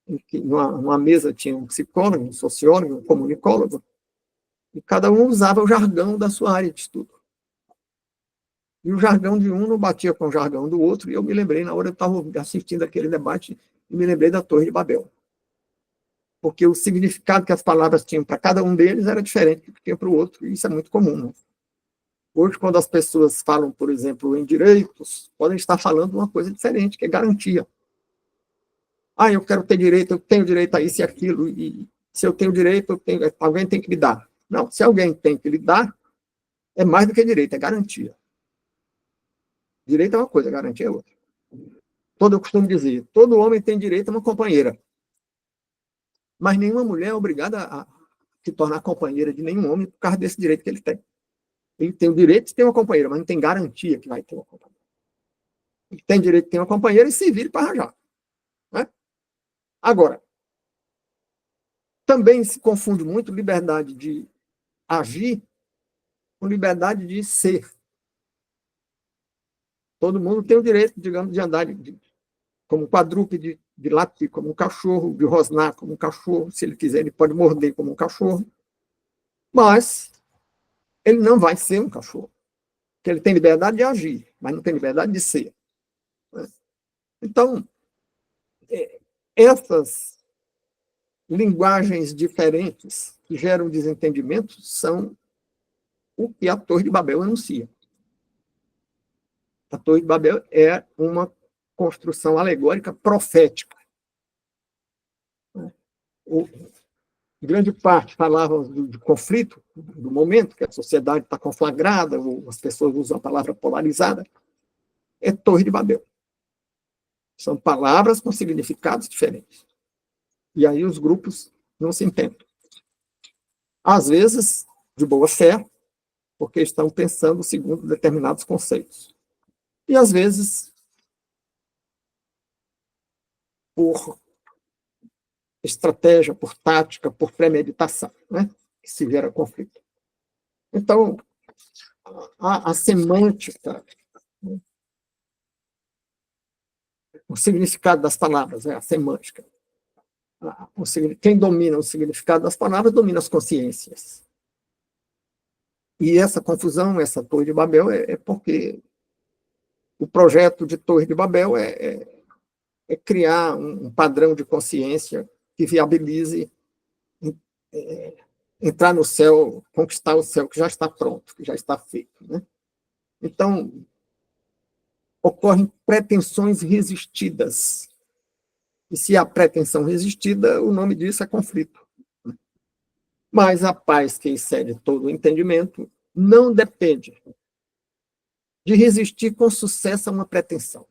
em que numa mesa tinha um psicólogo, um sociólogo, um comunicólogo, e cada um usava o jargão da sua área de estudo. E o jargão de um não batia com o jargão do outro, e eu me lembrei, na hora eu estava assistindo aquele debate, e me lembrei da Torre de Babel. Porque o significado que as palavras tinham para cada um deles era diferente do que tinha para o outro, e isso é muito comum. Né? Hoje, quando as pessoas falam, por exemplo, em direitos, podem estar falando uma coisa diferente, que é garantia. Ah, eu quero ter direito, eu tenho direito a isso e aquilo, e se eu tenho direito, alguém tem que me dar. Não, se alguém tem que lhe dar, é mais do que direito, é garantia. Direito é uma coisa, garantia é outra. Eu costumo dizer, todo homem tem direito a uma companheira, mas nenhuma mulher é obrigada a se tornar companheira de nenhum homem por causa desse direito que ele tem. Ele tem o direito de ter uma companheira, mas não tem garantia que vai ter uma companheira. Ele tem direito de ter uma companheira e se vire para arranjar. Né? Agora, também se confunde muito liberdade de agir com liberdade de ser. Todo mundo tem o direito, digamos, de andar como um quadrúpede, de latir como um cachorro, de rosnar como um cachorro. Se ele quiser, ele pode morder como um cachorro. Mas ele não vai ser um cachorro. Porque ele tem liberdade de agir, mas não tem liberdade de ser. Então, essas linguagens diferentes que geram desentendimento são o que a Torre de Babel anuncia. A Torre de Babel é uma construção alegórica profética. Grande parte falava de conflito, do momento que a sociedade está conflagrada, ou as pessoas usam a palavra polarizada, é Torre de Babel. São palavras com significados diferentes. E aí os grupos não se entendem. Às vezes, de boa fé, porque estão pensando segundo determinados conceitos. E às vezes, por estratégia, por tática, por premeditação, né? Que se gera conflito. Então, a semântica, o significado das palavras, a semântica. Quem domina o significado das palavras domina as consciências. E essa confusão, essa Torre de Babel, é porque o projeto de Torre de Babel é criar um padrão de consciência que viabilize entrar no céu, conquistar o céu que já está pronto, que já está feito. Né? Então, ocorrem pretensões resistidas. E se há pretensão resistida, o nome disso é conflito. Mas a paz que excede todo o entendimento não depende de resistir com sucesso a uma pretensão,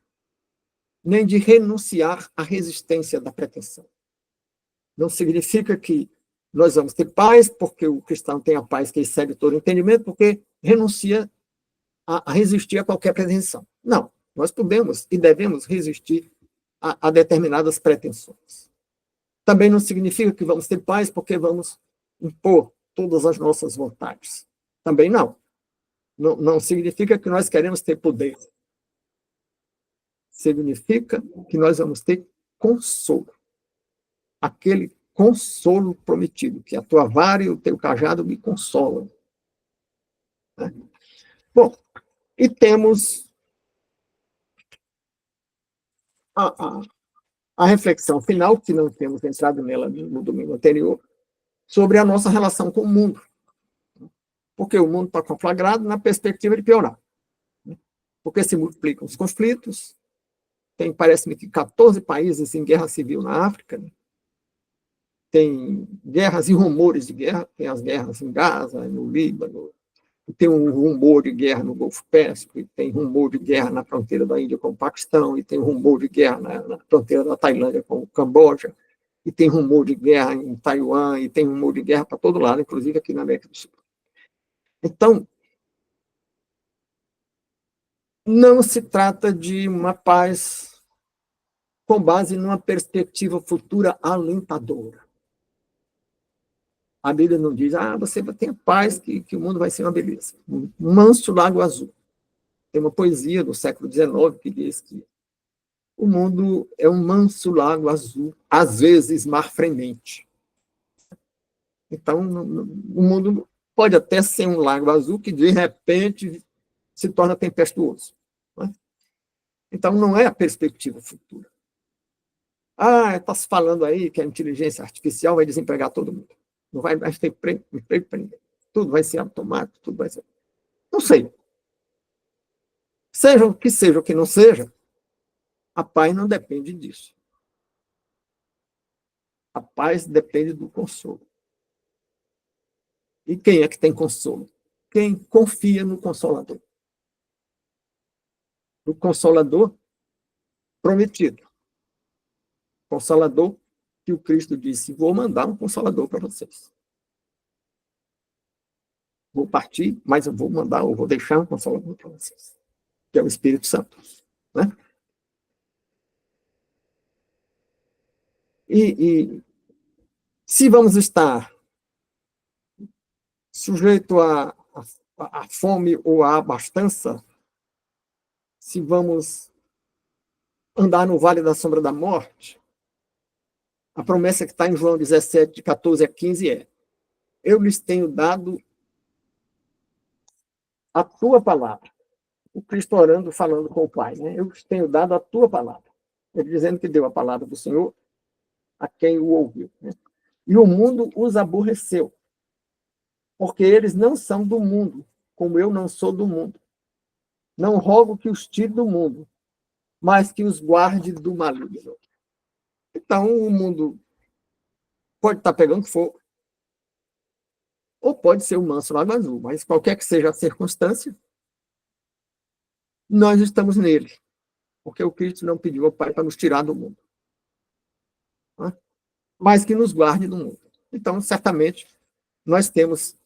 nem de renunciar à resistência da pretensão. Não significa que nós vamos ter paz, porque o cristão tem a paz que excede todo o entendimento, porque renuncia a resistir a qualquer pretensão. Não, nós podemos e devemos resistir a determinadas pretensões. Também não significa que vamos ter paz porque vamos impor todas as nossas vontades. Também não. Não significa que nós queremos ter poder. Significa que nós vamos ter consolo. Aquele consolo prometido, que a tua vara e o teu cajado me consolam. Né? Bom, e temos a reflexão final, que não temos entrado nela no domingo anterior, sobre a nossa relação com o mundo. Porque o mundo está conflagrado na perspectiva de piorar. Porque se multiplicam os conflitos, tem, parece-me que 14 países em guerra civil na África, né? Tem guerras e rumores de guerra, tem as guerras em Gaza, no Líbano, tem um rumor de guerra no Golfo Pérsico, e tem rumor de guerra na fronteira da Índia com o Paquistão, e tem rumor de guerra na fronteira da Tailândia com o Camboja, e tem rumor de guerra em Taiwan, e tem rumor de guerra para todo lado, inclusive aqui na América do Sul. Então, não se trata de uma paz com base numa perspectiva futura alentadora. A Bíblia não diz, você tem paz, que o mundo vai ser uma beleza. Um manso lago azul. Tem uma poesia do século XIX que diz que o mundo é um manso lago azul, às vezes mar fremente. Então, o mundo pode até ser um lago azul que, de repente, se torna tempestuoso. Né? Então, não é a perspectiva futura. Está se falando aí que a inteligência artificial vai desempregar todo mundo. Não vai mais ter emprego para ninguém. Tudo vai ser automático, tudo vai ser... Não sei. Seja o que não seja, a paz não depende disso. A paz depende do consolo. E quem é que tem consolo? Quem confia no Consolador. O Consolador prometido. Consolador que o Cristo disse, vou mandar um Consolador para vocês. Vou partir, mas eu vou deixar um Consolador para vocês, que é o Espírito Santo. Né? E se vamos estar sujeito à fome ou à abastança, se vamos andar no vale da sombra da morte, a promessa que está em João 17, de 14 a 15 é: eu lhes tenho dado a tua palavra. O Cristo orando, falando com o Pai, né? Eu lhes tenho dado a tua palavra. Ele dizendo que deu a palavra do Senhor a quem o ouviu. Né? E o mundo os aborreceu, porque eles não são do mundo, como eu não sou do mundo. Não rogo que os tire do mundo, mas que os guarde do maligno. Então, o mundo pode estar pegando fogo, ou pode ser o manso lago azul, mas qualquer que seja a circunstância, nós estamos nele, porque o Cristo não pediu ao Pai para nos tirar do mundo, né? Mas que nos guarde do mundo. Então, certamente, nós temos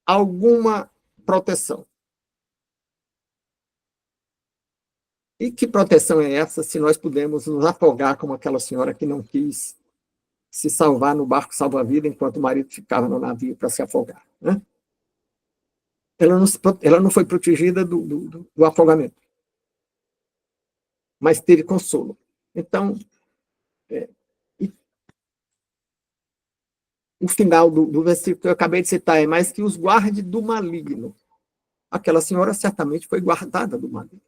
alguma proteção. E que proteção é essa se nós pudermos nos afogar como aquela senhora que não quis se salvar no barco salva-vida enquanto o marido ficava no navio para se afogar? Né? Ela não foi protegida do afogamento, mas teve consolo. Então, o final do versículo que eu acabei de citar é: mas que os guarde do maligno. Aquela senhora certamente foi guardada do maligno.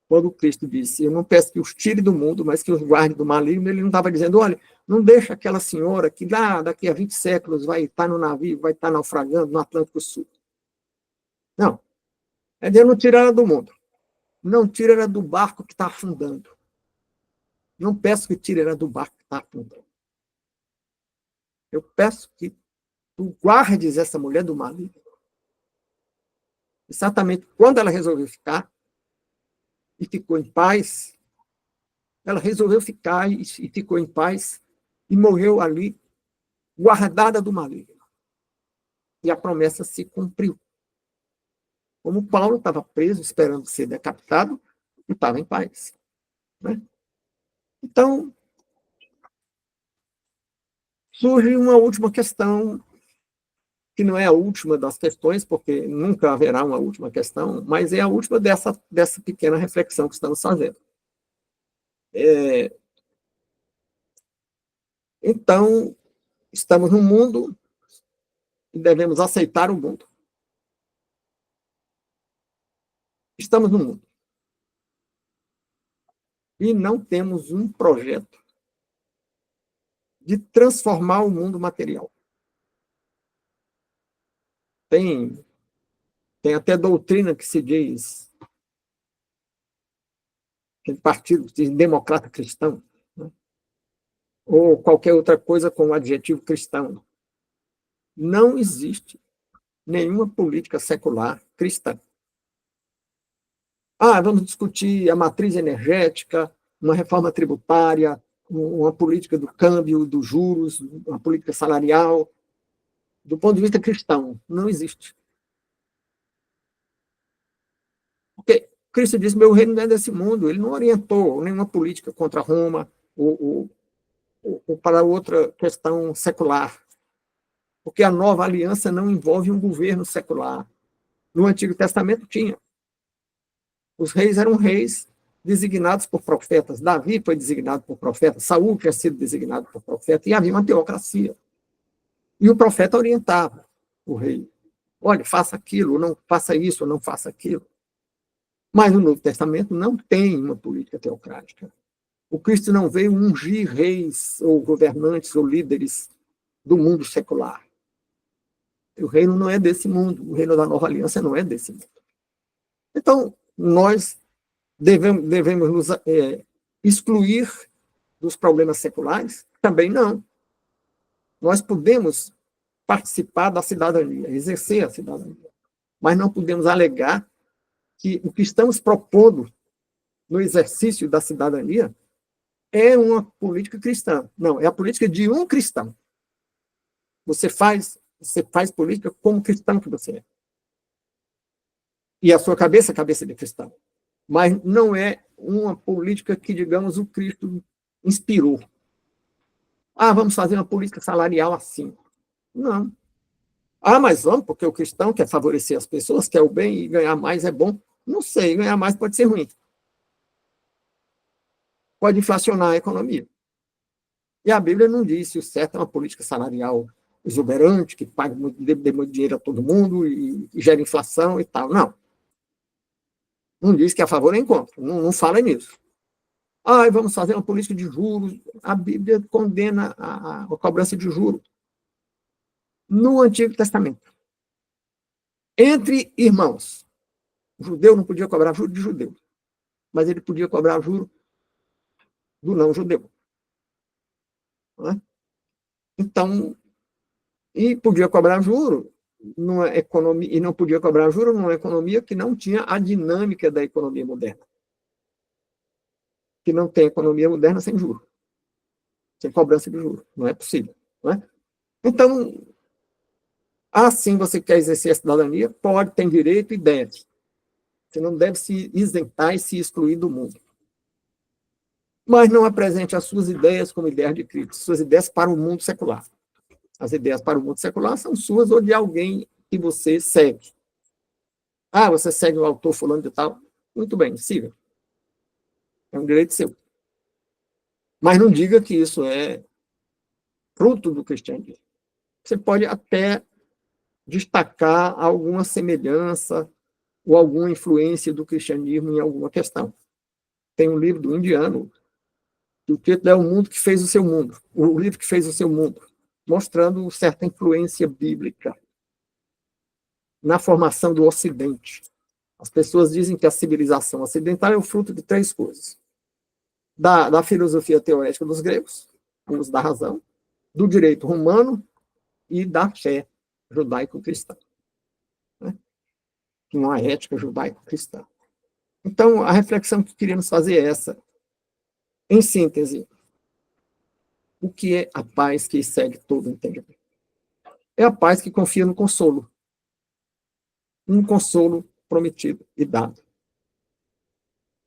Quando Cristo disse, eu não peço que os tire do mundo, mas que os guarde do maligno, ele não estava dizendo, olha, não deixa aquela senhora que daqui a 20 séculos vai estar no navio, vai estar naufragando no Atlântico Sul. Não. É Deus não tira ela do mundo. Não tira ela do barco que está afundando. Não peço que tire ela do barco que está afundando. Eu peço que tu guardes essa mulher do maligno. Exatamente quando ela resolveu ficar e ficou em paz, ela resolveu ficar e ficou em paz e morreu ali, guardada do maligno. E a promessa se cumpriu. Como Paulo estava preso, esperando ser decapitado, e estava em paz. Né? Então, surge uma última questão, que não é a última das questões, porque nunca haverá uma última questão, mas é a última dessa pequena reflexão que estamos fazendo. Então, estamos no mundo e devemos aceitar o mundo. Estamos no mundo. E não temos um projeto de transformar o mundo material. Tem até doutrina que se diz, que partido que diz democrata cristão, né? Ou qualquer outra coisa com o adjetivo cristão. Não existe nenhuma política secular cristã. Vamos discutir a matriz energética, uma reforma tributária, uma política do câmbio, dos juros, uma política salarial. Do ponto de vista cristão, não existe. Porque Cristo disse, meu reino não é desse mundo. Ele não orientou nenhuma política contra Roma, ou ou para outra questão secular, porque a nova aliança não envolve um governo secular. No Antigo Testamento tinha. Os reis eram reis designados por profetas. Davi foi designado por profeta, Saul tinha sido designado por profeta, e havia uma teocracia. E o profeta orientava o rei. Olha, faça aquilo, não faça isso, não faça aquilo. Mas no Novo Testamento não tem uma política teocrática. O Cristo não veio ungir reis ou governantes ou líderes do mundo secular. O reino não é desse mundo, o reino da nova aliança não é desse mundo. Então, nós devemos nos excluir dos problemas seculares? Também não. Nós podemos participar da cidadania, exercer a cidadania, mas não podemos alegar que o que estamos propondo no exercício da cidadania é uma política cristã. Não, é a política de um cristão. Você faz política como cristão que você é. E a sua cabeça é a cabeça de cristão. Mas não é uma política que, digamos, o Cristo inspirou. Ah, vamos fazer uma política salarial assim. Não. Ah, mas vamos, porque o cristão quer favorecer as pessoas, quer o bem e ganhar mais é bom. Não sei, ganhar mais pode ser ruim. Pode inflacionar a economia. E a Bíblia não diz se o certo é uma política salarial exuberante, que paga dê muito dinheiro a todo mundo e gera inflação e tal. Não. Não diz que é a favor nem contra. Não fala nisso. Ah, vamos fazer uma política de juros. A Bíblia condena a cobrança de juros no Antigo Testamento. Entre irmãos. O judeu não podia cobrar juros de judeu, mas ele podia cobrar juros do não-judeu. Não é? Então, e podia cobrar juros numa economia, e não podia cobrar juros numa economia que não tinha a dinâmica da economia moderna. Que não tem economia moderna sem juros, sem cobrança de juros. Não é possível. Não é? Então, assim você quer exercer a cidadania, pode, tem direito e deve. Você não deve se isentar e se excluir do mundo. Mas não apresente as suas ideias como ideias de Cristo, suas ideias para o mundo secular. As ideias para o mundo secular são suas ou de alguém que você segue. Ah, você segue o autor fulano de tal? Muito bem, siga. É um direito seu. Mas não diga que isso é fruto do cristianismo. Você pode até destacar alguma semelhança ou alguma influência do cristianismo em alguma questão. Tem um livro do indiano, que o título é O Mundo que Fez o Seu Mundo, o livro que fez o seu mundo, mostrando certa influência bíblica na formação do Ocidente. As pessoas dizem que a civilização ocidental é o fruto de três coisas. Da filosofia teorética dos gregos, o uso da razão, do direito romano e da fé judaico-cristã. Né? Uma ética judaico-cristã. Então, a reflexão que queríamos fazer é essa. Em síntese, o que é a paz que segue todo o entendimento? É a paz que confia no consolo. Um consolo prometido e dado.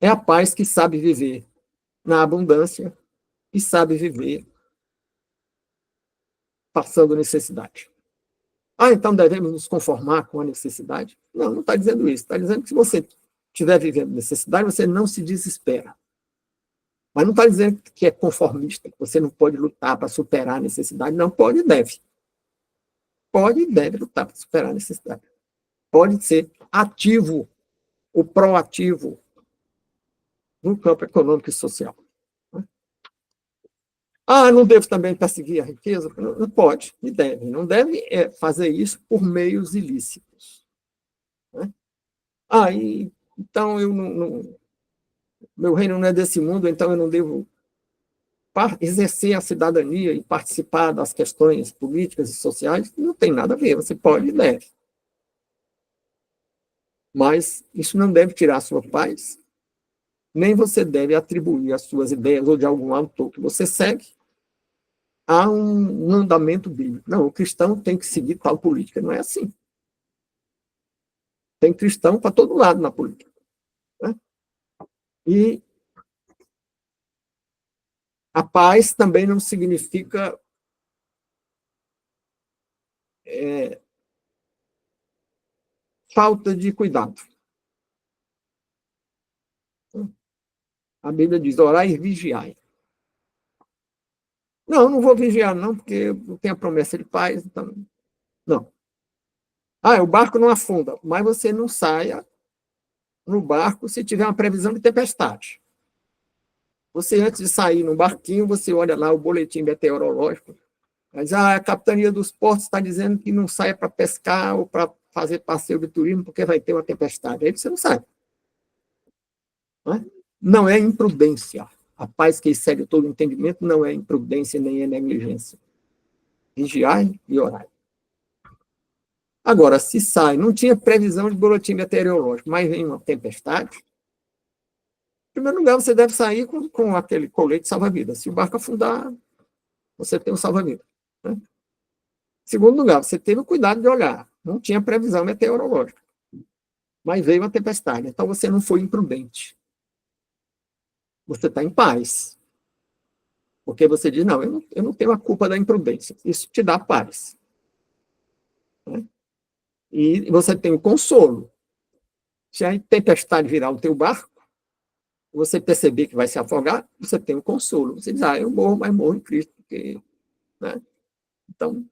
É a paz que sabe viver na abundância e sabe viver passando necessidade. Ah, então devemos nos conformar com a necessidade? Não, não está dizendo isso. Está dizendo que se você estiver vivendo necessidade, você não se desespera. Mas não está dizendo que é conformista, que você não pode lutar para superar a necessidade. Não, pode e deve. Pode e deve lutar para superar a necessidade. Pode ser ativo ou proativo no campo econômico e social. Ah, não devo também perseguir a riqueza? Não pode e deve. Não deve fazer isso por meios ilícitos. Né? Ah, então eu meu reino não é desse mundo, então eu não devo exercer a cidadania e participar das questões políticas e sociais? Não tem nada a ver, você pode e deve. Mas isso não deve tirar a sua paz, nem você deve atribuir as suas ideias ou de algum autor que você segue a um mandamento bíblico. Não, o cristão tem que seguir tal política. Não é assim. Tem cristão para todo lado na política. Né? E A paz também não significa falta de cuidado. A Bíblia diz, orai e vigiai. Não vou vigiar, não, porque eu tenho a promessa de paz. Então, não. O barco não afunda, mas você não saia no barco se tiver uma previsão de tempestade. Você, antes de sair no barquinho, você olha lá o boletim meteorológico, mas a Capitania dos Portos está dizendo que não saia para pescar ou para fazer passeio de turismo porque vai ter uma tempestade. Aí você não sai. Não é imprudência. A paz que excede todo entendimento não é imprudência nem é negligência. Vigiai e orai. Agora, se sai, não tinha previsão de boletim meteorológico, mas vem uma tempestade, em primeiro lugar, você deve sair com aquele colete salva-vidas. Se o barco afundar, você tem um salva-vidas. Né? Em segundo lugar, você teve o cuidado de olhar. Não tinha previsão meteorológica, mas veio uma tempestade. Então, você não foi imprudente. Você está em paz. Porque você diz, não, eu não tenho a culpa da imprudência. Isso te dá paz. Né? E você tem o consolo. Se a tempestade virar o teu barco, você perceber que vai se afogar, você tem o consolo. Você diz, eu morro, mas morro em Cristo. Porque, né? Então,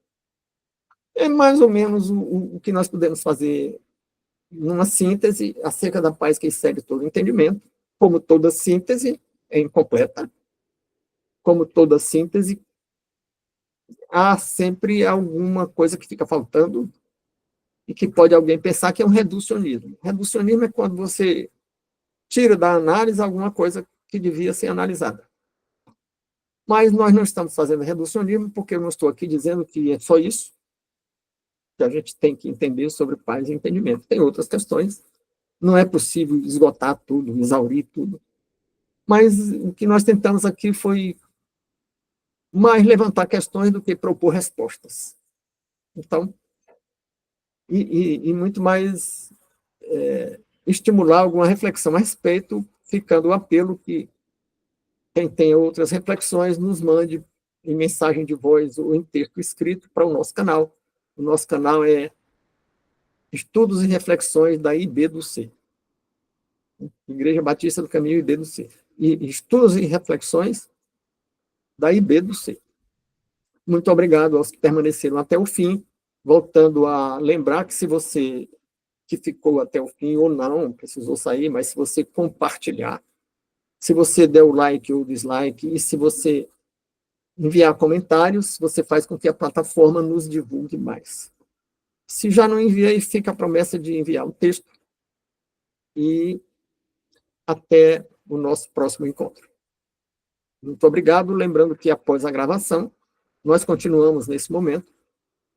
é mais ou menos o que nós podemos fazer numa síntese acerca da paz que excede todo entendimento. Como toda síntese é incompleta, como toda síntese, há sempre alguma coisa que fica faltando e que pode alguém pensar que é um reducionismo. Reducionismo é quando você tira da análise alguma coisa que devia ser analisada. Mas nós não estamos fazendo reducionismo, porque eu não estou aqui dizendo que é só isso que a gente tem que entender sobre paz e entendimento. Tem outras questões, não é possível esgotar tudo, exaurir tudo. Mas o que nós tentamos aqui foi mais levantar questões do que propor respostas. Então, e muito mais estimular alguma reflexão a respeito, ficando o apelo que quem tem outras reflexões nos mande em mensagem de voz ou em texto escrito para o nosso canal. O nosso canal é Estudos e Reflexões da IB do C. Igreja Batista do Caminho IB do C. E Estudos e Reflexões da IB do C. Muito obrigado aos que permaneceram até o fim, voltando a lembrar que se você que ficou até o fim ou não, precisou sair, mas se você compartilhar, se você der o like ou dislike, e se você enviar comentários, você faz com que a plataforma nos divulgue mais. Se já não envia, aí fica a promessa de enviar o texto e até o nosso próximo encontro. Muito obrigado, lembrando que após a gravação, nós continuamos nesse momento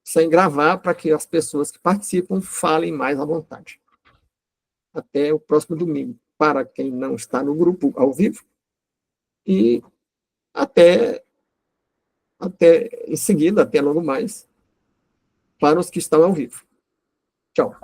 sem gravar para que as pessoas que participam falem mais à vontade. Até o próximo domingo, para quem não está no grupo ao vivo, e até em seguida, até logo mais, para os que estão ao vivo. Tchau.